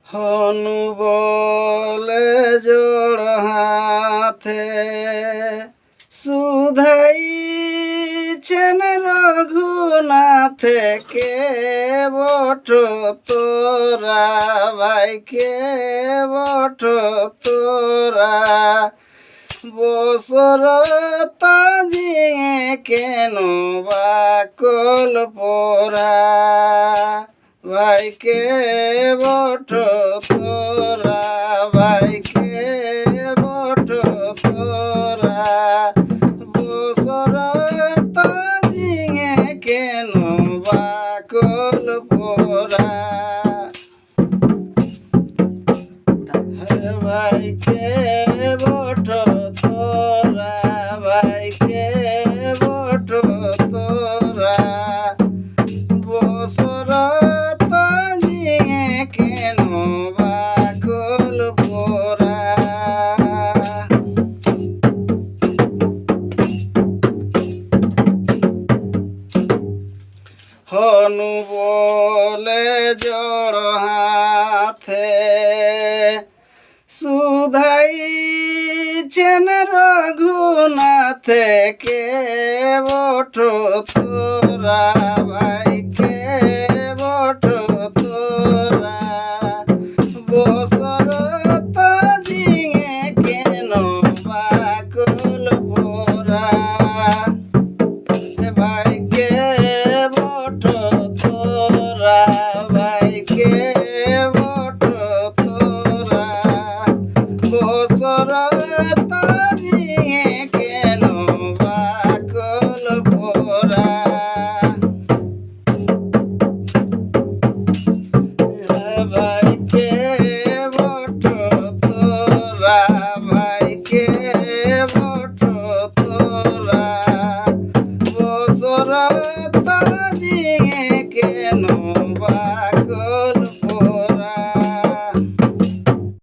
হনু বলে জোড় হাতে শুধাইছেন রঘুনাথে কে বট তোরা ভাই কে বট তোরা বসর তাজিয়ে কেন বাকল পোরা ভাই কে বট তোরা ভাই কে বট তোরা বসর তাজিয়ে কেন বাকল পোরা ভাই কে বট তোরা ভাই কে বট তোরা বসর তাজিয়ে কেন বাকল পোরা হনু বলে জড় হাতে শুধাইছেন রঘুনাথে কে বট তোরা ভাই কে